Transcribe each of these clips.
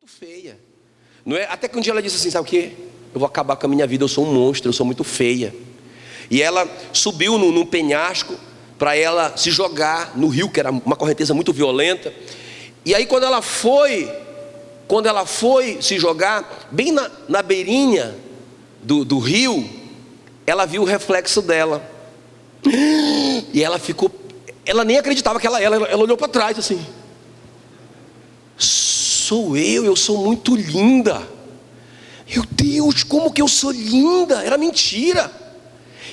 feia, não é? Até que um dia ela disse assim, sabe o quê? Eu vou acabar com a minha vida, eu sou um monstro, eu sou muito feia. E ela subiu num penhasco para ela se jogar no rio, que era uma correnteza muito violenta. E aí quando ela foi se jogar, bem na beirinha do rio, ela viu o reflexo dela. E ela nem acreditava que ela olhou para trás assim. Sou eu sou muito linda. Meu Deus, como que eu sou linda? Era mentira.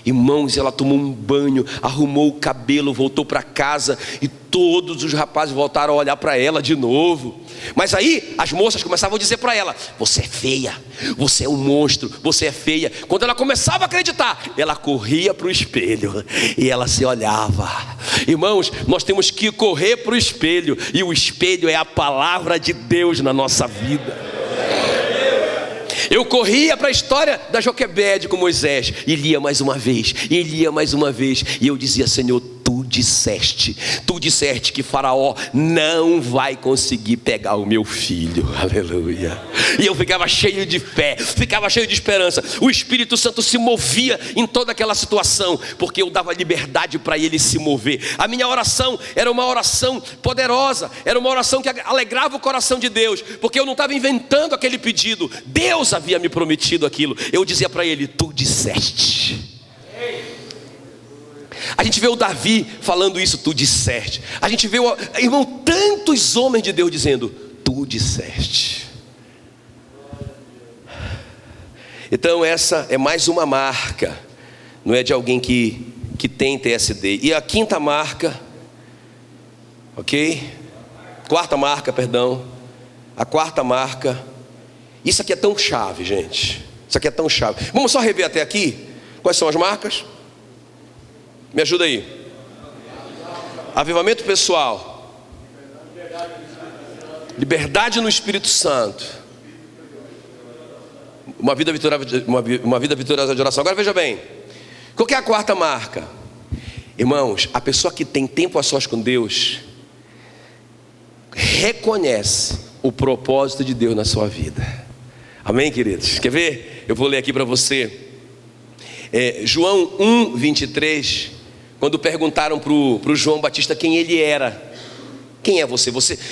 Irmãos, ela tomou um banho, arrumou o cabelo, voltou para casa e todos os rapazes voltaram a olhar para ela de novo. Mas aí as moças começavam a dizer para ela: você é feia, você é um monstro, você é feia. Quando ela começava a acreditar, ela corria para o espelho e ela se olhava. Irmãos, nós temos que correr para o espelho, e o espelho é a palavra de Deus na nossa vida. Eu corria para a história da Joquebede com Moisés e lia mais uma vez, e eu dizia: Senhor, tu disseste que Faraó não vai conseguir pegar o meu filho, aleluia. E eu ficava cheio de fé, ficava cheio de esperança. O Espírito Santo se movia em toda aquela situação, porque eu dava liberdade para ele se mover. A minha oração era uma oração poderosa, era uma oração que alegrava o coração de Deus, porque eu não estava inventando aquele pedido, Deus havia me prometido aquilo. Eu dizia para ele: tu disseste. A gente vê o Davi falando isso, tu disseste. A gente vê, irmão, tantos homens de Deus dizendo, tu disseste. Então essa é mais uma marca, não é, de alguém que tem TSD. E a quinta marca, ok? A quarta marca. Isso aqui é tão chave, gente. Isso aqui é tão chave. Vamos só rever até aqui. Quais são as marcas? Me ajuda aí. Avivamento pessoal. Liberdade no Espírito Santo. Uma vida vitoriosa de oração. Agora veja bem. Qual que é a quarta marca? Irmãos, a pessoa que tem tempo a sós com Deus reconhece o propósito de Deus na sua vida. Amém, queridos? Quer ver? Eu vou ler aqui para você. João 1:23. Quando perguntaram para o João Batista quem ele era. Quem é você?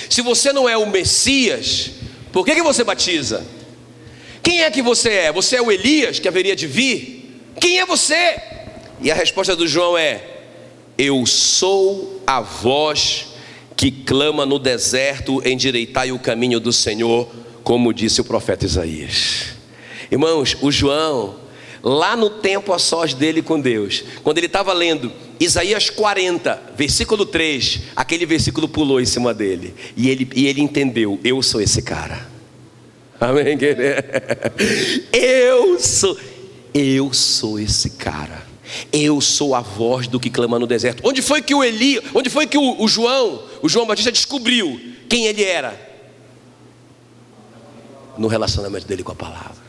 Se você não é o Messias, por que você batiza? Quem é que você é? Você é o Elias que haveria de vir? Quem é você? E a resposta do João é: eu sou a voz que clama no deserto, endireitai o caminho do Senhor, como disse o profeta Isaías. Irmãos, o João, lá no tempo a sós dele com Deus, quando ele estava lendo Isaías 40, versículo 3, aquele versículo pulou em cima dele, e ele entendeu: eu sou esse cara. Amém, querido? Eu sou esse cara. Eu sou a voz do que clama no deserto. Onde foi que o João Batista descobriu quem ele era? No relacionamento dele com a palavra.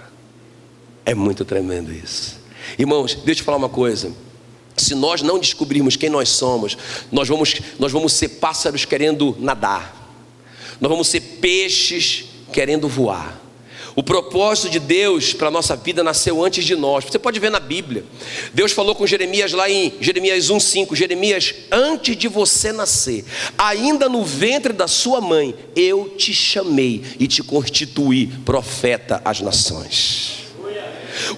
É muito tremendo isso. Irmãos, deixa eu te falar uma coisa. Se nós não descobrirmos quem nós somos, nós vamos ser pássaros querendo nadar. Nós vamos ser peixes querendo voar. O propósito de Deus para a nossa vida nasceu antes de nós. Você pode ver na Bíblia. Deus falou com Jeremias lá em Jeremias 1:5. Jeremias, antes de você nascer, ainda no ventre da sua mãe, eu te chamei e te constituí profeta às nações.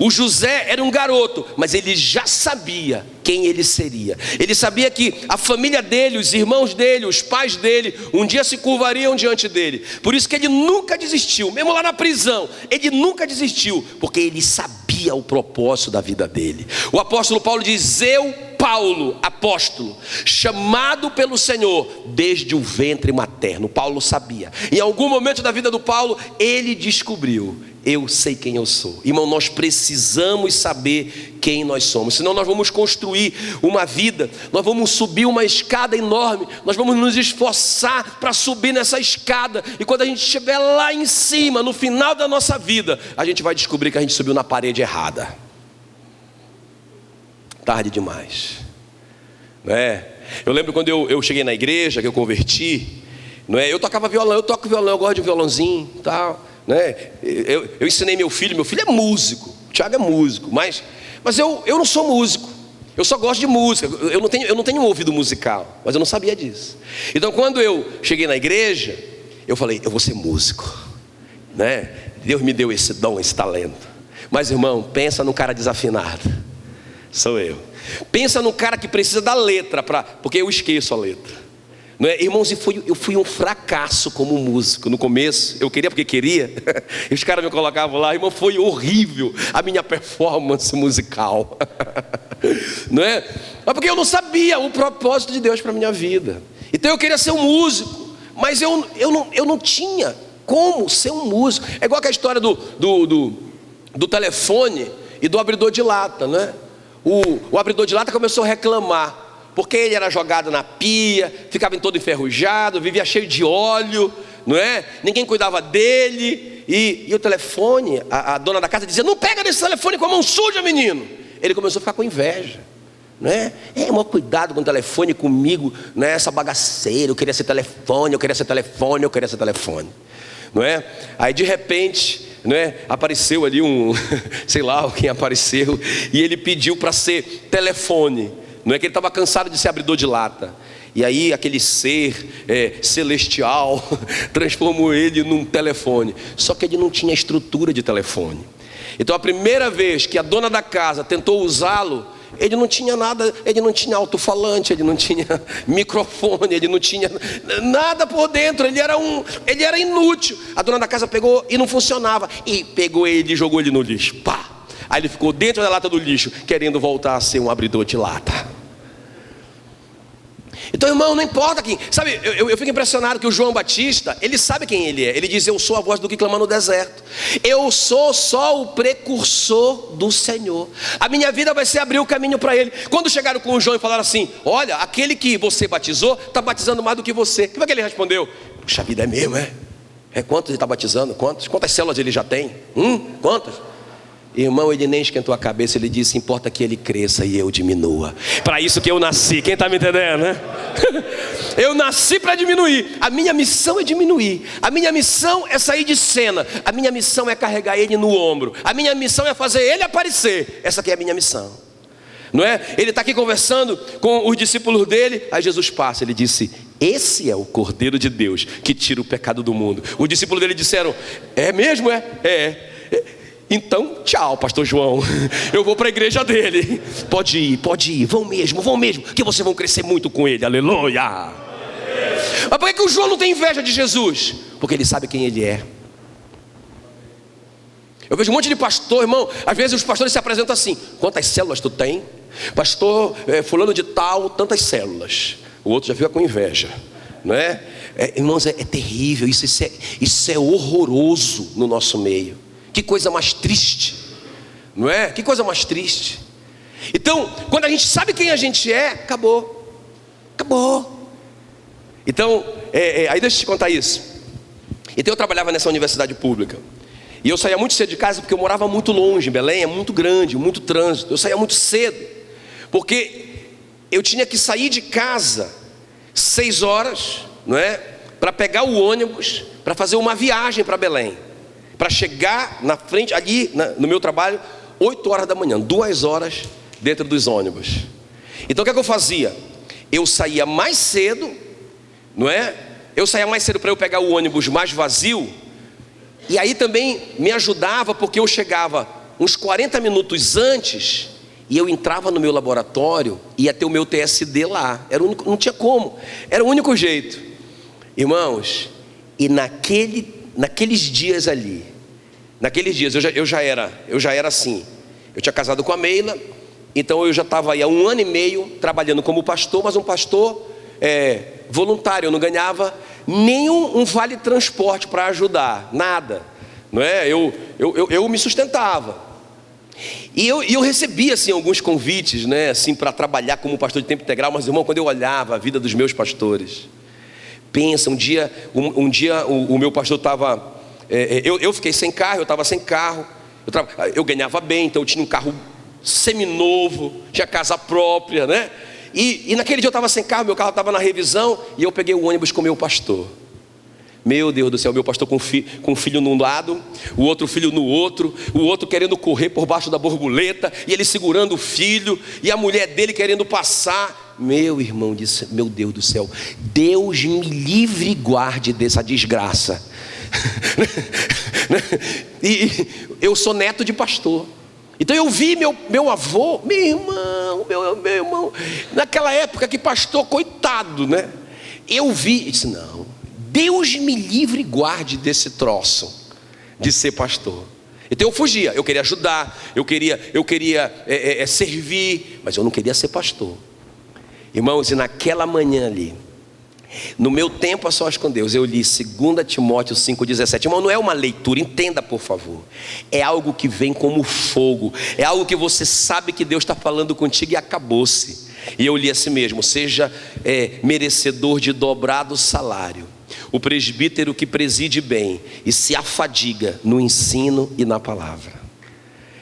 O José era um garoto, mas ele já sabia quem ele seria. Ele sabia que a família dele, os irmãos dele, os pais dele, um dia se curvariam diante dele. Por isso que ele nunca desistiu, mesmo lá na prisão, ele nunca desistiu, porque ele sabia o propósito da vida dele. O apóstolo Paulo diz: eu, Paulo, apóstolo, chamado pelo Senhor desde o ventre materno. Paulo sabia. Em algum momento da vida do Paulo, ele descobriu: eu sei quem eu sou. Irmão, nós precisamos saber quem nós somos, senão nós vamos construir uma vida, nós vamos subir uma escada enorme, nós vamos nos esforçar para subir nessa escada, e quando a gente estiver lá em cima, no final da nossa vida, a gente vai descobrir que a gente subiu na parede errada. Tarde demais, não é? Eu lembro quando eu cheguei na igreja, que eu converti, não é? Eu tocava violão, eu toco violão, eu gosto de violãozinho e tal, né? Eu ensinei meu filho é músico, o Thiago é músico, mas eu não sou músico, eu só gosto de música, eu não tenho um ouvido musical, mas eu não sabia disso. Então quando eu cheguei na igreja, eu falei, eu vou ser músico, né? Deus me deu esse dom, esse talento. Mas irmão, pensa num cara desafinado, sou eu. Pensa num cara que precisa da letra, porque eu esqueço a letra. Não é? Irmãos, eu fui um fracasso como músico. No começo, eu queria porque queria. E os caras me colocavam lá, irmão, foi horrível a minha performance musical. Não é? Mas porque eu não sabia o propósito de Deus para a minha vida. Então eu queria ser um músico, mas eu não tinha como ser um músico. É igual aquela história do telefone e do abridor de lata, né? O abridor de lata começou a reclamar, porque ele era jogado na pia, ficava todo enferrujado, vivia cheio de óleo, não é? Ninguém cuidava dele, e o telefone, a dona da casa dizia, não pega nesse telefone com a mão suja, menino. Ele começou a ficar com inveja, não é? Maior cuidado com o telefone comigo, não é? Essa bagaceira, eu queria ser telefone, não é? Aí de repente, não é? Apareceu ali sei lá quem apareceu, e ele pediu para ser telefone. Não é que ele estava cansado de ser abridor de lata. E aí aquele ser celestial transformou ele num telefone. Só que ele não tinha estrutura de telefone. Então a primeira vez que a dona da casa tentou usá-lo, ele não tinha nada, ele não tinha alto-falante, ele não tinha microfone, ele não tinha nada por dentro, ele era inútil. A dona da casa pegou e não funcionava, e pegou ele e jogou ele no lixo. Pá! Aí ele ficou dentro da lata do lixo, querendo voltar a ser um abridor de lata. Então, irmão, não importa quem. Sabe, eu fico impressionado que o João Batista, ele sabe quem ele é. Ele diz, eu sou a voz do que clama no deserto. Eu sou só o precursor do Senhor. A minha vida vai ser abrir o caminho para ele. Quando chegaram com o João e falaram assim, olha, aquele que você batizou, está batizando mais do que você. Como é que ele respondeu? Puxa vida, é mesmo, é? Quantos ele está batizando? Quantas células ele já tem? Quantas? Irmão, ele nem esquentou a cabeça, ele disse, importa que ele cresça e eu diminua. Para isso que eu nasci, quem está me entendendo, né? Eu nasci para diminuir, a minha missão é diminuir. A minha missão é sair de cena. A minha missão é carregar ele no ombro. A minha missão é fazer ele aparecer. Essa aqui é a minha missão, não é? Ele está aqui conversando com os discípulos dele, aí Jesus passa, ele disse, esse é o Cordeiro de Deus que tira o pecado do mundo. Os discípulos dele disseram, é mesmo? É. Então, tchau, pastor João, eu vou para a igreja dele. Pode ir, vão mesmo, que vocês vão crescer muito com ele, aleluia. Mas por que o João não tem inveja de Jesus? Porque ele sabe quem ele é. Eu vejo um monte de pastor, irmão, às vezes os pastores se apresentam assim, quantas células tu tem? Pastor fulano de tal, tantas células. O outro já fica com inveja, não é? Irmãos, é terrível, isso é horroroso no nosso meio. Que coisa mais triste, não é? Que coisa mais triste. Então, quando a gente sabe quem a gente é, acabou. Então, aí deixa eu te contar isso. Então eu trabalhava nessa universidade pública, e eu saía muito cedo de casa, porque eu morava muito longe. Belém é muito grande, muito trânsito. Eu saía muito cedo, porque eu tinha que sair de casa 6 horas, não é? Para pegar o ônibus, para fazer uma viagem para Belém, para chegar na frente, ali no meu trabalho, 8 horas da manhã, 2 horas dentro dos ônibus. Então o que é que eu fazia? Eu saía mais cedo, não é? Eu saía mais cedo para eu pegar o ônibus mais vazio, e aí também me ajudava, porque eu chegava uns 40 minutos antes, e eu entrava no meu laboratório, ia ter o meu TSD lá. Não tinha como, era o único jeito. Irmãos, e naqueles dias ali, eu já era assim. Eu tinha casado com a Meila, então eu já estava aí há 1 ano e meio trabalhando como pastor, mas um pastor voluntário. Eu não ganhava nenhum vale transporte para ajudar, nada, não é? Eu me sustentava. E eu recebia assim alguns convites, né, assim, para trabalhar como pastor de tempo integral. Mas irmão, quando eu olhava a vida dos meus pastores, pensa, um dia o meu pastor estava, eu fiquei sem carro, eu estava sem carro, eu ganhava bem, então eu tinha um carro seminovo, tinha casa própria, né? E naquele dia eu estava sem carro, meu carro estava na revisão, e eu peguei o ônibus com o meu pastor. Meu Deus do céu, meu pastor com um filho num lado, o outro filho no outro, o outro querendo correr por baixo da borboleta, e ele segurando o filho, e a mulher dele querendo passar. Meu irmão disse, meu Deus do céu, Deus me livre e guarde dessa desgraça. E eu sou neto de pastor. Então eu vi meu avô, meu irmão, naquela época que pastor, coitado, né? Eu vi e disse, não, Deus me livre e guarde desse troço de ser pastor. Então eu fugia, eu queria ajudar, eu queria servir, mas eu não queria ser pastor. Irmãos, e naquela manhã ali, no meu tempo a sós com Deus, eu li 2 Timóteo 5,17. Irmão, não é uma leitura, entenda por favor. É algo que vem como fogo. É algo que você sabe que Deus está falando contigo e acabou-se. E eu li assim mesmo: seja merecedor de dobrado salário o presbítero que preside bem e se afadiga no ensino e na palavra.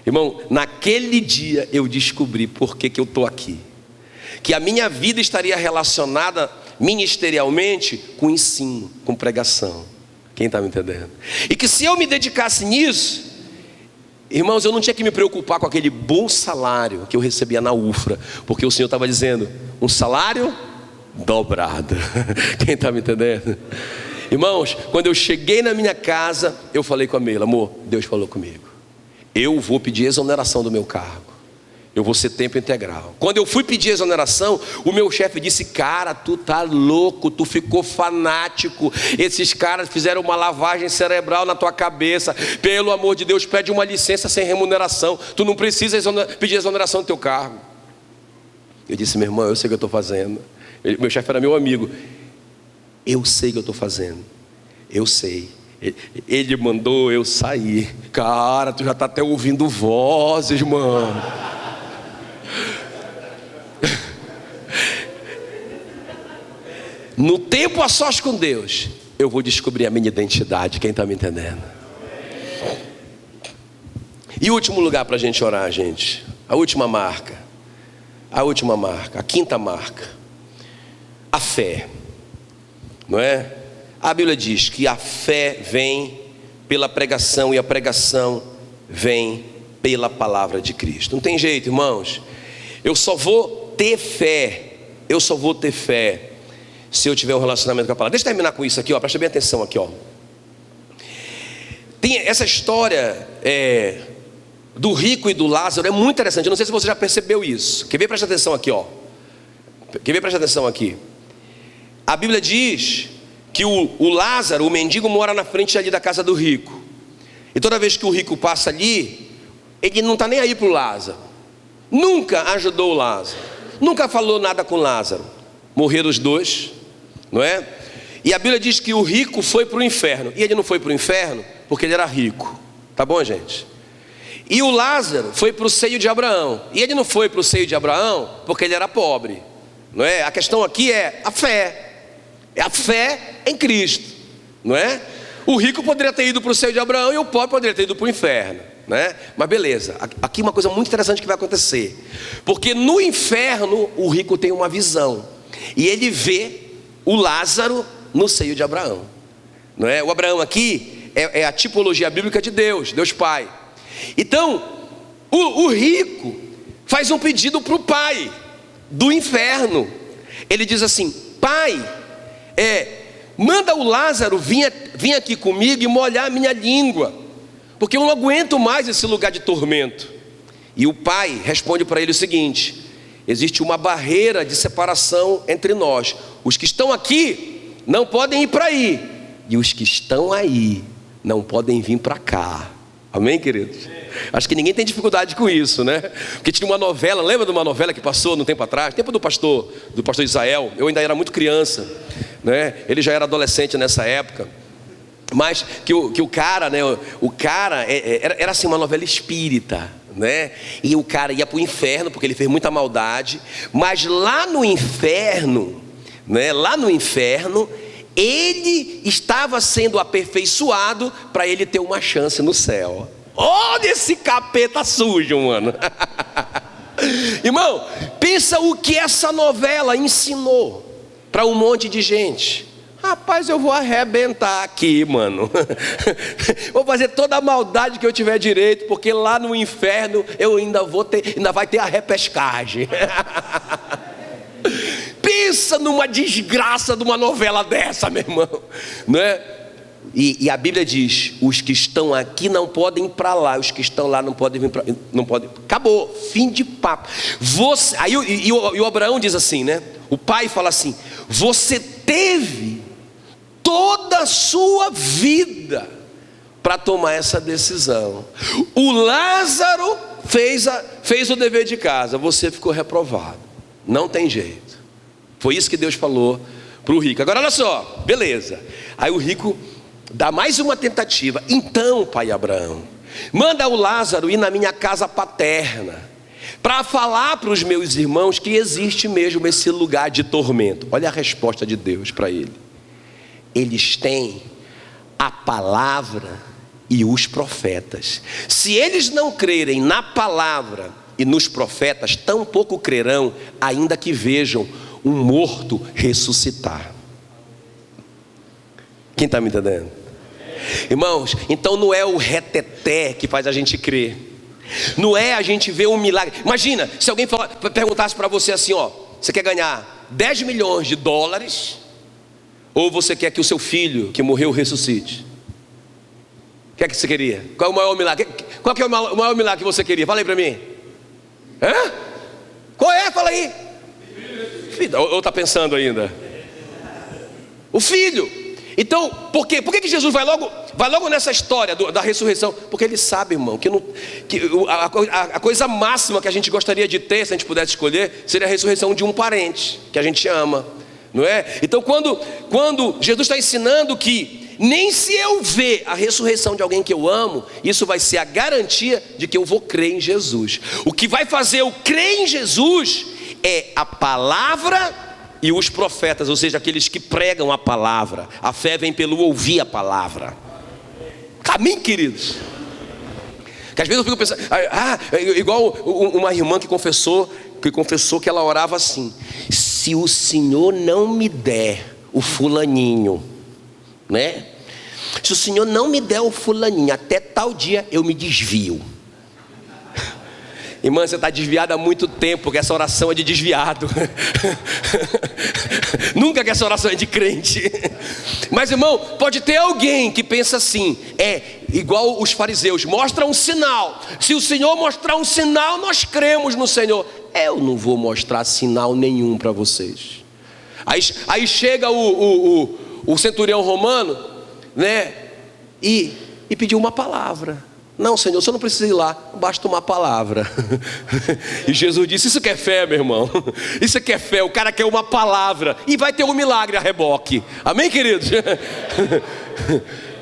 Irmão, naquele dia eu descobri por que eu estou aqui. Que a minha vida estaria relacionada ministerialmente com ensino, com pregação. Quem está me entendendo? E que se eu me dedicasse nisso, irmãos, eu não tinha que me preocupar com aquele bom salário que eu recebia na UFRA, porque o Senhor estava dizendo, um salário dobrado. Quem está me entendendo? Irmãos, quando eu cheguei na minha casa, eu falei com a Meila, amor, Deus falou comigo, eu vou pedir exoneração do meu cargo, eu vou ser tempo integral. Quando eu fui pedir exoneração, o meu chefe disse, cara, tu tá louco, tu ficou fanático, esses caras fizeram uma lavagem cerebral na tua cabeça, pelo amor de Deus, pede uma licença sem remuneração, tu não precisa pedir exoneração do teu cargo. Eu disse, meu irmão, eu sei o que eu estou fazendo. Meu chefe era meu amigo, eu sei o que eu estou fazendo, eu sei. Ele mandou eu sair. Cara, tu já está até ouvindo vozes, mano. No tempo a sós com Deus, eu vou descobrir a minha identidade. Quem está me entendendo? E o último lugar para a gente orar, gente, a última marca, a quinta marca, a fé, não é? A Bíblia diz que a fé vem pela pregação e a pregação vem pela palavra de Cristo. Não tem jeito, irmãos. Eu só vou ter fé se eu tiver um relacionamento com a palavra. Deixa eu terminar com isso aqui, ó. Presta bem atenção aqui, ó. Tem essa história do rico e do Lázaro, é muito interessante. Eu não sei se você já percebeu isso. Quer ver? Presta atenção aqui, ó. Presta atenção aqui. A Bíblia diz que o Lázaro, o mendigo, mora na frente ali da casa do rico. E toda vez que o rico passa ali, ele não está nem aí para o Lázaro. Nunca ajudou o Lázaro, nunca falou nada com Lázaro. Morreram os dois, não é? E a Bíblia diz que o rico foi para o inferno. E ele não foi para o inferno porque ele era rico. Tá bom, gente? E o Lázaro foi para o seio de Abraão. E ele não foi para o seio de Abraão porque ele era pobre, não é? A questão aqui é a fé. É a fé em Cristo, não é? O rico poderia ter ido para o seio de Abraão e o pobre poderia ter ido para o inferno, né? Mas beleza, aqui uma coisa muito interessante que vai acontecer. Porque no inferno o rico tem uma visão e ele vê o Lázaro no seio de Abraão, não é? O Abraão aqui é a tipologia bíblica de Deus, Deus Pai. Então o rico faz um pedido para o pai do inferno. Ele diz assim, pai, manda o Lázaro vir aqui comigo e molhar a minha língua, porque eu não aguento mais esse lugar de tormento. E o pai responde para ele o seguinte: existe uma barreira de separação entre nós. Os que estão aqui não podem ir para aí, e os que estão aí não podem vir para cá. Amém, queridos? Acho que ninguém tem dificuldade com isso, né? Porque tinha uma novela, lembra de uma novela que passou no tempo atrás? Tempo do pastor Israel. Eu ainda era muito criança, né? Ele já era adolescente nessa época. Mas que o cara, né? O cara era assim uma novela espírita, né? E o cara ia para o inferno porque ele fez muita maldade. Mas lá no inferno, né? Lá no inferno, ele estava sendo aperfeiçoado para ele ter uma chance no céu. Olha esse capeta sujo, mano. Irmão, pensa o que essa novela ensinou para um monte de gente. Rapaz, eu vou arrebentar aqui, mano. Vou fazer toda a maldade que eu tiver direito, porque lá no inferno eu ainda vai ter a repescagem. Pensa numa desgraça de uma novela dessa, meu irmão, né? E a Bíblia diz: os que estão aqui não podem ir para lá, os que estão lá não podem vir para, não podem. Acabou, fim de papo. Aí o Abraão diz assim, né? O pai fala assim: você teve toda a sua vida para tomar essa decisão. O Lázaro fez o dever de casa, você ficou reprovado. Não tem jeito. Foi isso que Deus falou para o rico. Agora olha só, beleza. Aí o rico dá mais uma tentativa. Então, pai Abraão, manda o Lázaro ir na minha casa paterna, para falar para os meus irmãos que existe mesmo esse lugar de tormento. Olha a resposta de Deus para ele: eles têm a palavra e os profetas. Se eles não crerem na palavra e nos profetas, tampouco crerão, ainda que vejam um morto ressuscitar. Quem está me entendendo? Irmãos, então não é o reteté que faz a gente crer, não é a gente ver um milagre. Imagina, se alguém perguntasse para você assim, ó: você quer ganhar 10 milhões de dólares, ou você quer que o seu filho que morreu ressuscite? O que é que você queria? Qual é o maior milagre? Qual que é o maior milagre que você queria? Fala aí para mim. Hã? Qual é? Fala aí. Filho, ou está pensando ainda? O filho. Então, por quê? Por que Jesus vai logo nessa história da ressurreição? Porque ele sabe, irmão, que a coisa máxima que a gente gostaria de ter, se a gente pudesse escolher, seria a ressurreição de um parente que a gente ama, não é? Então, quando Jesus está ensinando que nem se eu ver a ressurreição de alguém que eu amo, isso vai ser a garantia de que eu vou crer em Jesus. O que vai fazer eu crer em Jesus é a palavra e os profetas, ou seja, aqueles que pregam a palavra. A fé vem pelo ouvir a palavra. Amém, queridos? Que às vezes eu fico pensando, igual uma irmã que confessou que ela orava assim: se o Senhor não me der o fulaninho, né? Se o Senhor não me der o fulaninho, até tal dia eu me desvio. Irmã, você está desviada há muito tempo, porque essa oração é de desviado. Nunca que essa oração é de crente. Mas, irmão, pode ter alguém que pensa assim, igual os fariseus: mostra um sinal. Se o Senhor mostrar um sinal, nós cremos no Senhor. Eu não vou mostrar sinal nenhum para vocês. Aí chega o centurião romano, né? E pediu uma palavra. Não, Senhor, você não precisa ir lá, basta uma palavra. E Jesus disse: isso que é fé, meu irmão. Isso que é fé, o cara quer uma palavra. E vai ter um milagre a reboque. Amém, queridos?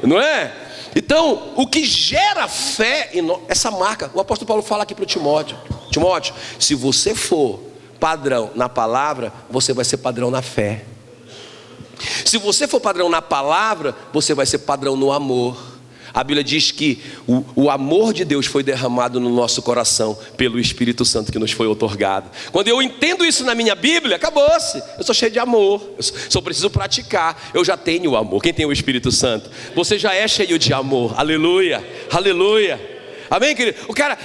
Não é? Então, o que gera fé, essa marca, o apóstolo Paulo fala aqui para o Timóteo: Timóteo, se você for padrão na palavra, você vai ser padrão na fé. Se você for padrão na palavra, você vai ser padrão no amor. A Bíblia diz que o amor de Deus foi derramado no nosso coração pelo Espírito Santo que nos foi outorgado. Quando eu entendo isso na minha Bíblia, acabou-se. Eu sou cheio de amor, eu só preciso praticar. Eu já tenho o amor. Quem tem o Espírito Santo? Você já é cheio de amor. Aleluia, aleluia. Amém, querido? O cara,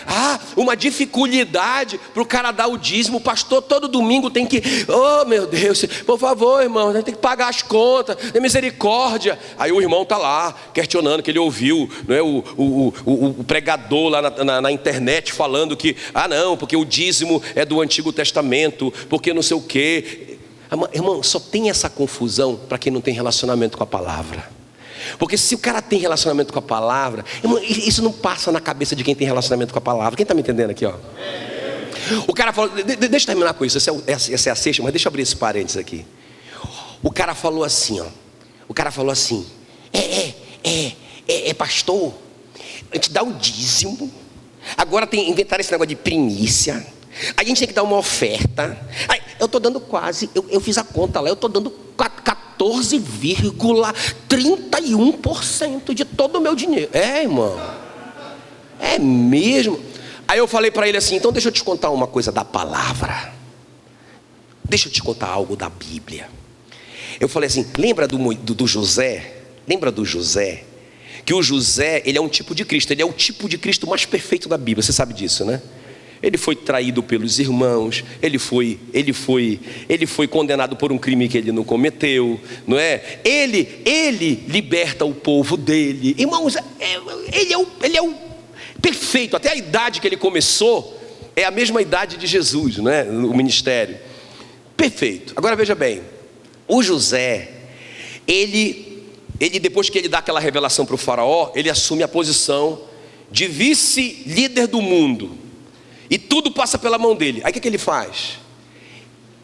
uma dificuldade para o cara dar o dízimo. O pastor todo domingo tem que, oh meu Deus, por favor, irmão, a gente tem que pagar as contas, tem misericórdia. Aí o irmão está lá questionando, que ele ouviu, não é, o pregador lá na internet falando que, não, porque o dízimo é do Antigo Testamento, porque não sei o quê. Irmão, só tem essa confusão para quem não tem relacionamento com a palavra. Porque se o cara tem relacionamento com a palavra, irmão, isso não passa na cabeça de quem tem relacionamento com a palavra. Quem está me entendendo aqui, ó? O cara falou, deixa eu terminar com isso. Essa é a sexta, mas deixa eu abrir esse parênteses aqui. O cara falou assim, ó. O cara falou assim: pastor, a gente dá o dízimo. Agora inventaram esse negócio de primícia. A gente tem que dar uma oferta. Eu estou dando quase, eu fiz a conta lá, eu estou dando 14,31% de todo o meu dinheiro. Irmão, é mesmo. Aí eu falei para ele assim: então deixa eu te contar uma coisa da palavra. Deixa eu te contar algo da Bíblia. Eu falei assim, lembra do José? Lembra do José? Que o José, ele é um tipo de Cristo, ele é o tipo de Cristo mais perfeito da Bíblia, você sabe disso, né? Ele foi traído pelos irmãos, ele foi condenado por um crime que ele não cometeu, não é? Ele liberta o povo dele. Irmãos, ele é o perfeito. Até a idade que ele começou é a mesma idade de Jesus, não é? O ministério. Perfeito. Agora veja bem, o José, ele depois que ele dá aquela revelação para o faraó, ele assume a posição de vice-líder do mundo. E tudo passa pela mão dele. Aí o que ele faz?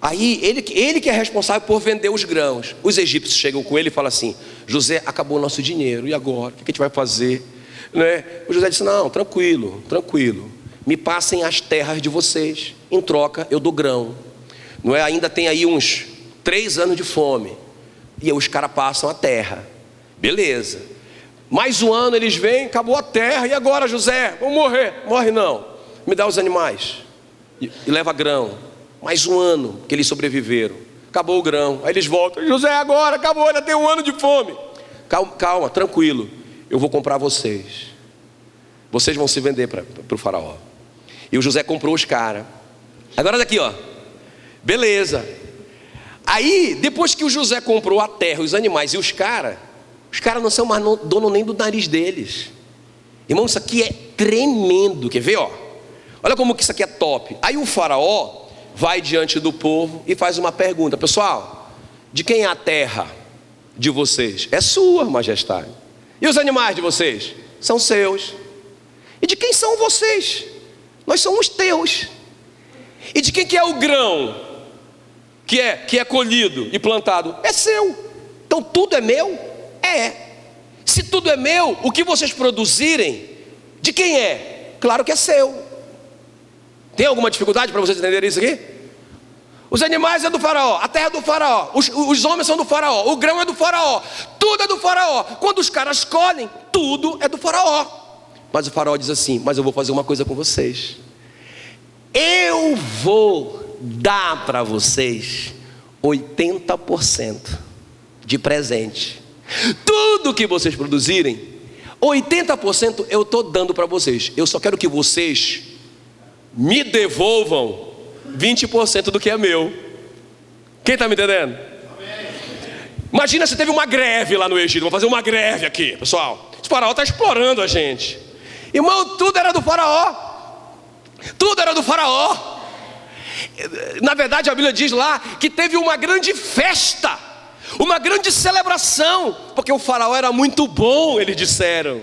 Aí ele que é responsável por vender os grãos. Os egípcios chegam com ele e falam assim: José, acabou o nosso dinheiro, e agora? O que a gente vai fazer? Né? O José disse: não, tranquilo, me passem as terras de vocês, em troca eu dou grão. Não é? Ainda tem aí uns 3 anos de fome. E aí os caras passam a terra. Beleza. Mais um ano eles vêm, acabou a terra, e agora, José? Vamos morrer. Morre não. Me dá os animais e leva grão. Mais um ano que eles sobreviveram. Acabou o grão. Aí eles voltam: José, agora acabou, ainda tem 1 ano de fome. Calma, tranquilo. Eu vou comprar vocês. Vocês vão se vender para o faraó. E o José comprou os caras. Agora daqui, ó. Beleza. Aí, depois que o José comprou a terra, os animais e os caras não são mais dono nem do nariz deles. Irmão, isso aqui é tremendo. Quer ver, ó? Olha como que isso aqui é top. Aí o faraó vai diante do povo e faz uma pergunta: pessoal, de quem é a terra de vocês? É sua, majestade. E os animais de vocês? São seus. E de quem são vocês? Nós somos teus. E de quem que é o grão que é colhido e plantado? É seu. Então tudo é meu? É. Se tudo é meu, o que vocês produzirem, de quem é? Claro que é seu. Tem alguma dificuldade para vocês entenderem isso aqui? Os animais é do faraó, a terra é do faraó, os homens são do faraó, o grão é do faraó, tudo é do faraó. Quando os caras colhem, tudo é do faraó. Mas o faraó diz assim: mas eu vou fazer uma coisa com vocês. Eu vou dar para vocês 80% de presente. Tudo que vocês produzirem, 80% eu estou dando para vocês. Eu só quero que vocês me devolvam 20% do que é meu. Quem está me entendendo? Imagina se teve uma greve lá no Egito. Vamos fazer uma greve aqui, pessoal. O faraó está explorando a gente. Irmão, tudo era do faraó. Tudo era do faraó. Na verdade a Bíblia diz lá que teve uma grande festa, uma grande celebração, porque o faraó era muito bom, eles disseram.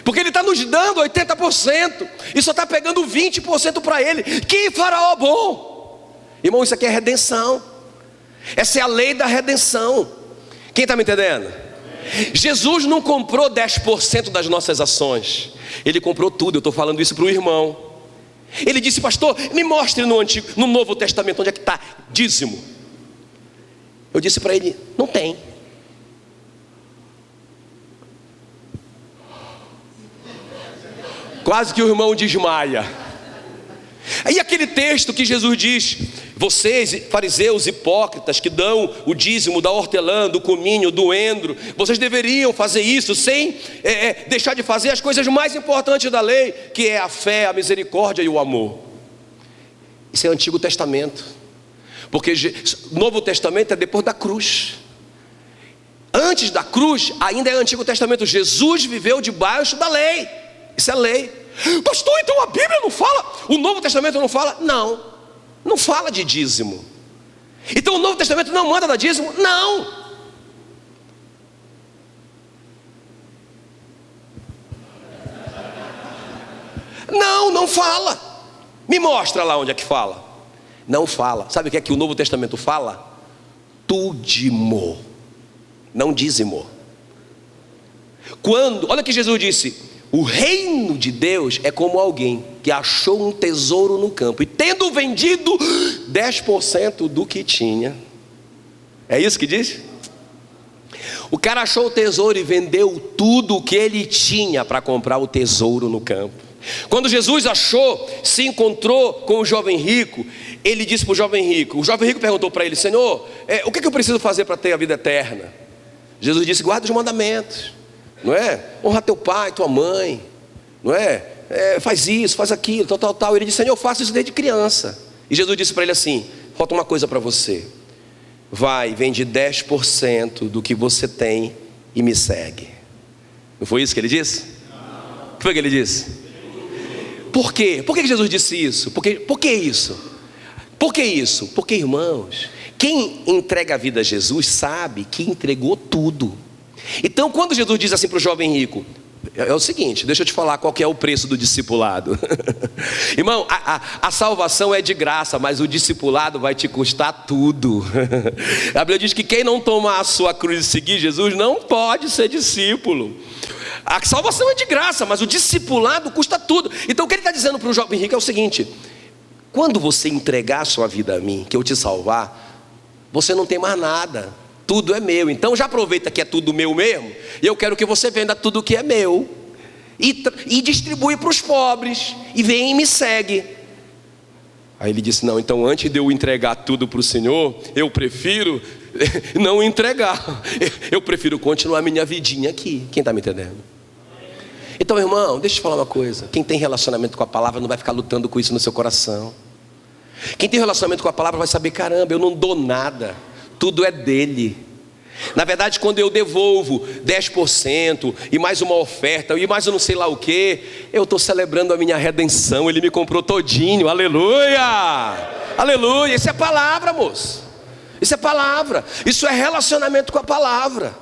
Porque ele está nos dando 80% e só está pegando 20% para ele. Que faraó bom! Irmão, isso aqui é redenção. Essa é a lei da redenção. Quem está me entendendo? Jesus não comprou 10% das nossas ações. Ele comprou tudo. Eu estou falando isso para o irmão. Ele disse: pastor, me mostre no Novo Testamento onde é que está dízimo. Eu disse para ele: não tem. Quase que o irmão desmaia. Aí aquele texto que Jesus diz: vocês, fariseus hipócritas, que dão o dízimo da hortelã, do cominho, do endro, vocês deveriam fazer isso sem deixar de fazer as coisas mais importantes da lei, que é a fé, a misericórdia e o amor. Isso é Antigo Testamento. Porque Novo Testamento é depois da cruz. Antes da cruz ainda é Antigo Testamento. Jesus viveu debaixo da lei. Isso é lei. Pastor, então a Bíblia não fala? O Novo Testamento não fala? Não fala de dízimo. Então o Novo Testamento não manda dar dízimo? Não fala. Me mostra lá onde é que fala. Não fala. Sabe o que é que o Novo Testamento fala? Tudimo, não dízimo. Olha o que Jesus disse: o reino de Deus é como alguém que achou um tesouro no campo e, tendo vendido 10% do que tinha. É isso que diz? O cara achou o tesouro e vendeu tudo o que ele tinha para comprar o tesouro no campo. Quando Jesus se encontrou com o jovem rico, ele disse para o jovem rico. O jovem rico perguntou para ele: Senhor, o que eu preciso fazer para ter a vida eterna? Jesus disse: guarda os mandamentos, não é? Honra teu pai, tua mãe, não é? Faz isso, faz aquilo, tal. Ele disse: Senhor, eu faço isso desde criança. E Jesus disse para ele assim: falta uma coisa para você. Vai, vende 10% do que você tem e me segue. Não foi isso que ele disse? O que foi que ele disse? Por quê? Por que Jesus disse isso? Por que isso? Por que isso? Porque, irmãos, quem entrega a vida a Jesus sabe que entregou tudo. Então, quando Jesus diz assim para o jovem rico, é o seguinte, deixa eu te falar qual que é o preço do discipulado. Irmão, a salvação é de graça, mas o discipulado vai te custar tudo. A Bíblia diz que quem não tomar a sua cruz e seguir Jesus não pode ser discípulo. A salvação é de graça, mas o discipulado custa tudo. Então o que ele está dizendo para o jovem rico é o seguinte: quando você entregar a sua vida a mim, que eu te salvar, você não tem mais nada, tudo é meu. Então já aproveita que é tudo meu mesmo, e eu quero que você venda tudo que é meu e distribui para os pobres, e vem e me segue. Aí ele disse: não, então antes de eu entregar tudo para o Senhor, eu prefiro não entregar, eu prefiro continuar minha vidinha aqui. Quem está me entendendo? Então, irmão, deixa eu te falar uma coisa: quem tem relacionamento com a palavra não vai ficar lutando com isso no seu coração. Quem tem relacionamento com a palavra vai saber: caramba, eu não dou nada, tudo é dele. Na verdade, quando eu devolvo 10% e mais uma oferta e mais eu não sei lá o que, eu estou celebrando a minha redenção. Ele me comprou todinho, aleluia, aleluia. Isso é palavra, moço, isso é palavra, isso é relacionamento com a palavra.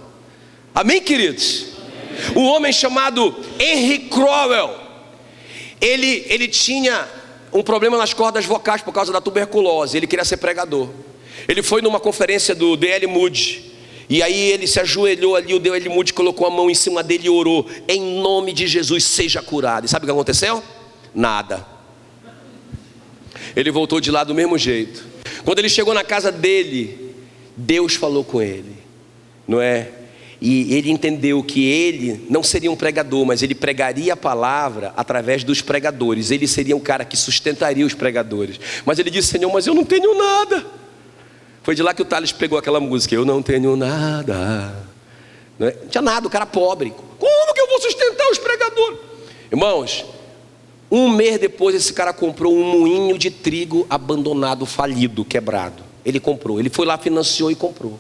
Amém, queridos? Um homem chamado Henry Crowell, ele tinha um problema nas cordas vocais por causa da tuberculose. Ele queria ser pregador. Ele foi numa conferência do D.L. Moody, e aí ele se ajoelhou ali, o D.L. Moody colocou a mão em cima dele e orou: em nome de Jesus, seja curado. E sabe o que aconteceu? Nada. Ele voltou de lá do mesmo jeito. Quando ele chegou na casa dele, Deus falou com ele, não é? E ele entendeu que ele não seria um pregador, mas ele pregaria a palavra através dos pregadores. Ele seria um cara que sustentaria os pregadores. Mas ele disse: Senhor, mas eu não tenho nada. Foi de lá que o Thales pegou aquela música: eu não tenho nada. Não tinha nada, o cara pobre. Como que eu vou sustentar os pregadores? Irmãos, um mês depois esse cara comprou um moinho de trigo abandonado, falido, quebrado. Ele comprou, ele foi lá, financiou e comprou.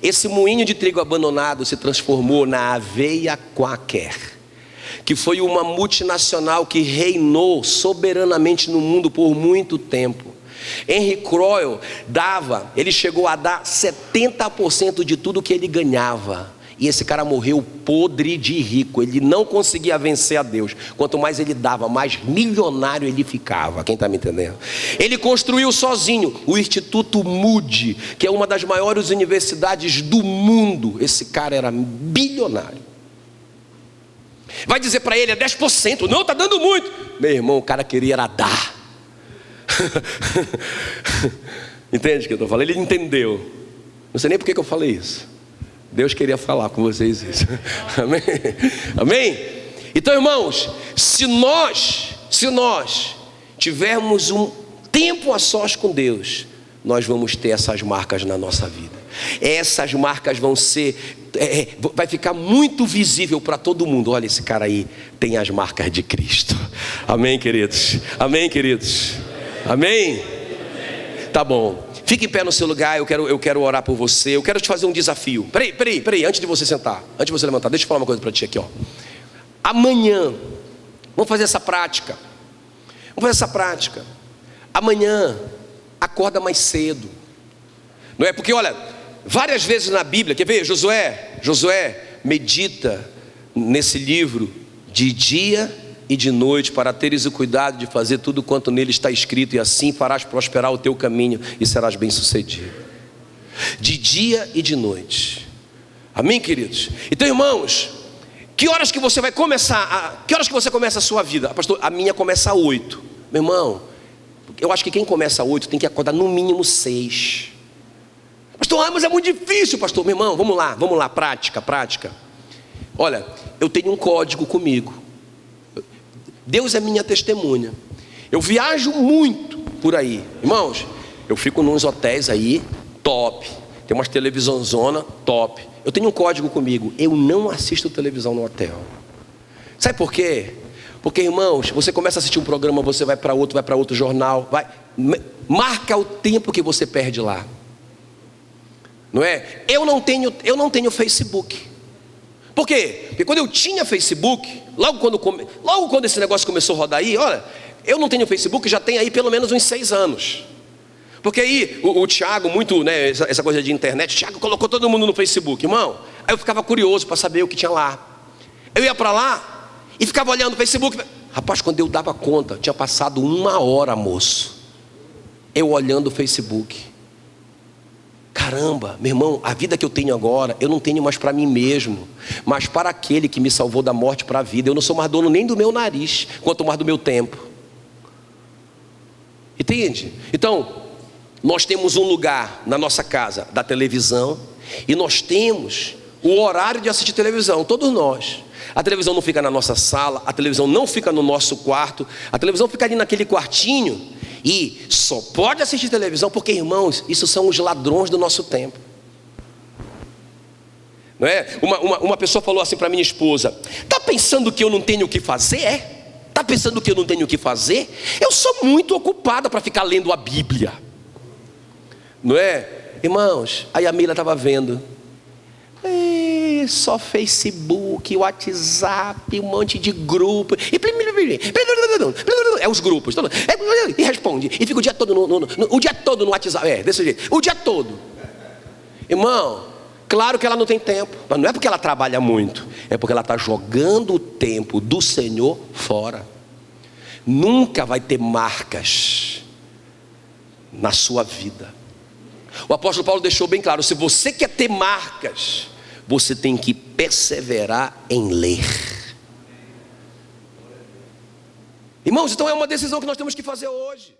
Esse moinho de trigo abandonado se transformou na Aveia Quaker, que foi uma multinacional que reinou soberanamente no mundo por muito tempo. Henry Crowell ele chegou a dar 70% de tudo que ele ganhava. E esse cara morreu podre de rico. Ele não conseguia vencer a Deus. Quanto mais ele dava, mais milionário ele ficava. Quem está me entendendo? Ele construiu sozinho o Instituto Moody, que é uma das maiores universidades do mundo. Esse cara era bilionário. Vai dizer para ele: é 10%. Não, está dando muito. Meu irmão, o cara queria era dar. Entende o que eu estou falando? Ele entendeu. Não sei nem por que eu falei isso. Deus queria falar com vocês isso. Amém? Amém? Então, irmãos, se nós tivermos um tempo a sós com Deus, nós vamos ter essas marcas na nossa vida. Essas marcas vão ser, vai ficar muito visível para todo mundo. Olha, esse cara aí tem as marcas de Cristo. Amém, queridos? Amém, queridos? Amém? Tá bom. Fique em pé no seu lugar, eu quero orar por você. Eu quero te fazer um desafio. Peraí, antes de você sentar, antes de você levantar, deixa eu falar uma coisa para ti aqui, ó. Amanhã, vamos fazer essa prática. Amanhã, acorda mais cedo. Não é? Porque olha, várias vezes na Bíblia, quer ver? Josué medita nesse livro de dia e de noite, para teres o cuidado de fazer tudo quanto nele está escrito, e assim farás prosperar o teu caminho e serás bem sucedido. De dia e de noite. Amém, queridos? Então, irmãos, que horas que você vai começar? Que horas que você começa a sua vida? Pastor, a minha começa às 8. Meu irmão, eu acho que quem começa às 8 tem que acordar no mínimo 6. Pastor, mas é muito difícil, pastor. Meu irmão, vamos lá, prática. Olha, eu tenho um código comigo. Deus é minha testemunha. Eu viajo muito por aí. Irmãos, eu fico nos hotéis aí, top. Tem umas televisãozona, top. Eu tenho um código comigo, eu não assisto televisão no hotel. Sabe por quê? Porque, irmãos, você começa a assistir um programa, você vai para outro jornal, marca o tempo que você perde lá. Não é? Eu não tenho Facebook. Por quê? Porque quando eu tinha Facebook, logo quando esse negócio começou a rodar aí, olha, eu não tenho Facebook já tem aí pelo menos uns 6 anos. Porque aí o Thiago, muito, né, essa coisa de internet, o Thiago colocou todo mundo no Facebook, irmão. Aí eu ficava curioso para saber o que tinha lá. Eu ia para lá e ficava olhando o Facebook. Rapaz, quando eu dava conta, tinha passado 1 hora, moço, eu olhando o Facebook. Caramba, meu irmão, a vida que eu tenho agora, eu não tenho mais para mim mesmo, mas para aquele que me salvou da morte para a vida. Eu não sou mais dono nem do meu nariz, quanto mais do meu tempo. Entende? Então, nós temos um lugar na nossa casa da televisão, e nós temos o horário de assistir televisão, todos nós. A televisão não fica na nossa sala, a televisão não fica no nosso quarto, a televisão fica ali naquele quartinho, e só pode assistir televisão porque, irmãos, isso são os ladrões do nosso tempo. Não é? Uma pessoa falou assim para minha esposa: está pensando que eu não tenho o que fazer? Está pensando que eu não tenho o que fazer? Eu sou muito ocupada para ficar lendo a Bíblia. Não é? Irmãos, aí a Mila estava vendo, só Facebook, WhatsApp, um monte de grupo, os grupos, e responde, e fica o dia todo o dia todo no WhatsApp, desse jeito, o dia todo. Irmão, claro que ela não tem tempo, mas não é porque ela trabalha muito, é porque ela está jogando o tempo do Senhor fora. Nunca vai ter marcas na sua vida. O apóstolo Paulo deixou bem claro: se você quer ter marcas, você tem que perseverar em ler. Irmãos, então é uma decisão que nós temos que fazer hoje.